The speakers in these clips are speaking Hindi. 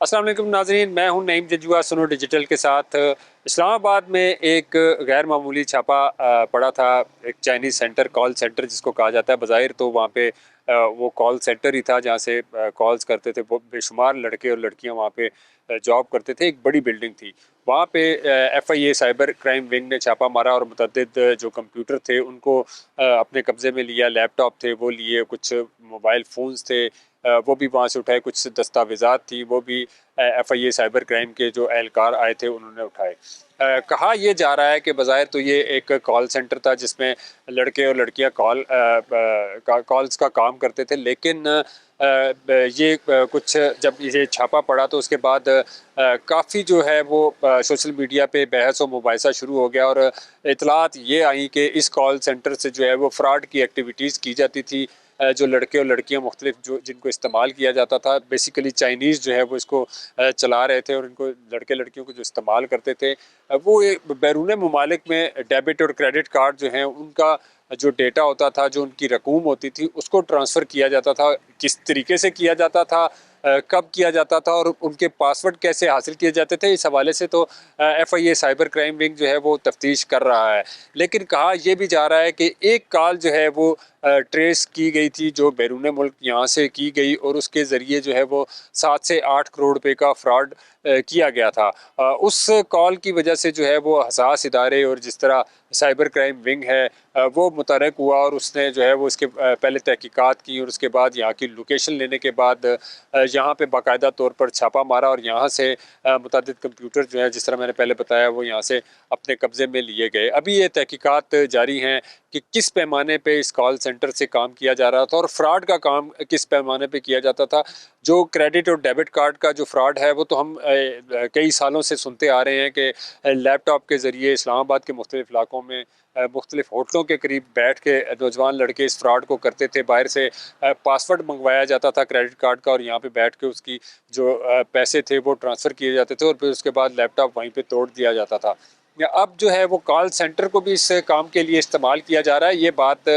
अस्सलाम वालेकुम नाज़रीन, मैं हूं नईम जजुआ सुनो डिजिटल के साथ। इस्लामाबाद में एक गैर मामूली छापा पड़ा था। एक चाइनीज़ सेंटर, कॉल सेंटर जिसको कहा जाता है। बज़ाहिर तो वहाँ पे वो कॉल सेंटर ही था जहाँ से कॉल्स करते थे। वो बेशुमार लड़के और लड़कियाँ वहाँ पे जॉब करते थे। एक बड़ी बिल्डिंग थी वहाँ पे। FIA साइबर क्राइम विंग ने छापा मारा और मुतअद्दिद जो कंप्यूटर थे उनको अपने कब्ज़े में लिया। लैपटॉप थे वो लिए, कुछ मोबाइल फ़ोन्स थे वो भी वहाँ से उठाए, कुछ दस्तावेज़ात थी वो भी FIA साइबर क्राइम के जो एहलकार आए थे उन्होंने उठाए। कहा यह जा रहा है कि बज़ाहिर तो ये एक कॉल सेंटर था जिसमें लड़के और लड़कियां कॉल्स का काम करते थे, लेकिन ये कुछ जब ये छापा पड़ा तो उसके बाद काफ़ी जो है वो सोशल मीडिया पे बहस व मुबाहिसा शुरू हो गया और इतलात ये आई कि इस कॉल सेंटर से जो है वो फ्रॉड की एक्टिविटीज़ की जाती थी। जो लड़के और लड़कियां मुख्तलिफ जो जिनको इस्तेमाल किया जाता था, बेसिकली चाइनीज़ जो है वो इसको चला रहे थे और इनको लड़के लड़कियों को जो इस्तेमाल करते थे वो बैरून ममालिक में डेबिट और क्रेडिट कार्ड जो हैं उनका जो डेटा होता था, जो उनकी रकूम होती थी उसको ट्रांसफ़र किया जाता था। किस तरीके से किया जाता था, कब किया जाता था और उनके पासवर्ड कैसे हासिल किए जाते थे, इस हवाले से तो FIA साइबर क्राइम विंग जो है वो तफ्तीश कर रहा है। लेकिन कहा यह भी जा रहा है कि एक कॉल जो है वो ट्रेस की गई थी जो बैरून मुल्क यहाँ से की गई और उसके ज़रिए जो है वो 7 से 8 करोड़ रुपए का फ्रॉड किया गया था। उस कॉल की वजह से जो है वो हसास इदारे और जिस तरह साइबर क्राइम विंग है वो मुतहर्रिक हुआ और उसने जो है वो इसके पहले तहकीकात की और उसके बाद यहाँ की लोकेशन लेने के बाद यहाँ पे बाकायदा तौर पर छापा मारा और यहाँ से मुतअद्दिद कंप्यूटर जो है जिस तरह मैंने पहले बताया वो यहाँ से अपने कब्ज़े में लिए गए। अभी ये तहकीकात जारी हैं कि किस पैमाने पे इस कॉल सेंटर से काम किया जा रहा था और फ्रॉड का काम किस पैमाने पे किया जाता था। जो क्रेडिट और डेबिट कार्ड का जो फ्रॉड है वो तो हम कई सालों से सुनते आ रहे हैं कि लैपटॉप के ज़रिए इस्लामाबाद के मुख्तलिफ इलाकों में मुख्तलिफ होटलों के करीब बैठ के नौजवान लड़के इस फ्रॉड को करते थे। बाहर से पासवर्ड मंगवाया जाता था क्रेडिट कार्ड का और यहाँ पे बैठ के उसकी जो पैसे थे वो ट्रांसफ़र किए जाते थे और फिर उसके बाद लैपटॉप वहीं पे तोड़ दिया जाता था। अब जो है वो कॉल सेंटर को भी इस काम के लिए इस्तेमाल किया जा रहा है। ये बात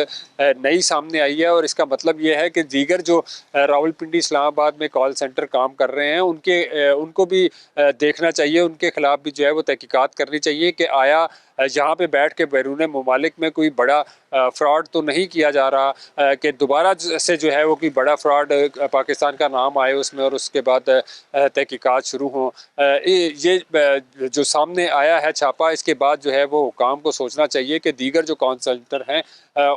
नई सामने आई है और इसका मतलब ये है कि दीगर जो रावलपिंडी इस्लामाबाद में कॉल सेंटर काम कर रहे हैं उनको भी देखना चाहिए, उनके खिलाफ भी जो है वो तहकीकात करनी चाहिए कि आया यहाँ पे बैठ के बैरून ममालिक में कोई बड़ा फ्रॉड तो नहीं किया जा रहा कि दोबारा से जो है वो कोई बड़ा फ्रॉड पाकिस्तान का नाम आए उसमें और उसके बाद तहकीकात शुरू हों। ये जो सामने आया है छापा, इसके बाद जो है वो हुकाम को सोचना चाहिए कि दीगर जो कॉल सेंटर हैं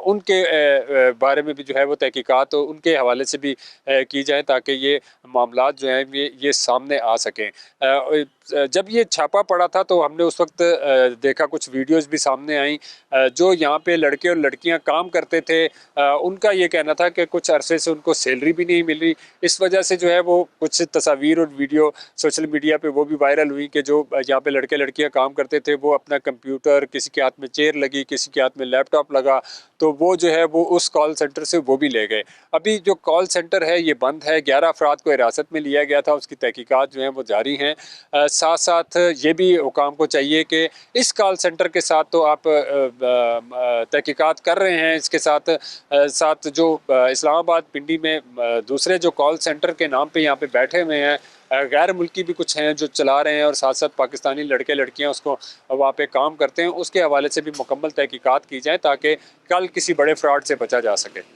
उनके बारे में भी जो है वो तहकीकात उनके हवाले से भी की जाए ताकि ये मामलात जो हैं ये सामने आ सकें। जब ये छापा पड़ा था तो हमने उस वक्त देखा, कुछ वीडियोस भी सामने आई। जो यहाँ पे लड़के और लड़कियाँ काम करते थे उनका ये कहना था कि कुछ अरसे से उनको सैलरी भी नहीं मिल रही। इस वजह से जो है वो कुछ तस्वीर और वीडियो सोशल मीडिया पे वो भी वायरल हुई कि जो यहाँ पे लड़के लड़कियाँ काम करते थे वो अपना कंप्यूटर, किसी के हाथ में चेयर लगी, किसी के हाथ में लैपटॉप लगा, तो वो जो है वो उस कॉल सेंटर से वो भी ले गए। अभी जो कॉल सेंटर है ये बंद है। 11 अफराद को हिरासत में लिया गया था, उसकी तहकीकात जो हैं वो जारी हैं। साथ साथ ये भी हुकाम को चाहिए कि इस कॉल सेंटर के साथ तो आप तहकीकात कर रहे हैं, इसके साथ साथ जो इस्लामाबाद पिंडी में दूसरे जो कॉल सेंटर के नाम पे यहाँ पे बैठे हुए हैं गैर मुल्की भी कुछ हैं जो चला रहे हैं और साथ साथ पाकिस्तानी लड़के लड़कियां उसको वहाँ पे काम करते हैं, उसके हवाले से भी मुकम्मल तहकीकात की जाए ताकि कल किसी बड़े फ्रॉड से बचा जा सके।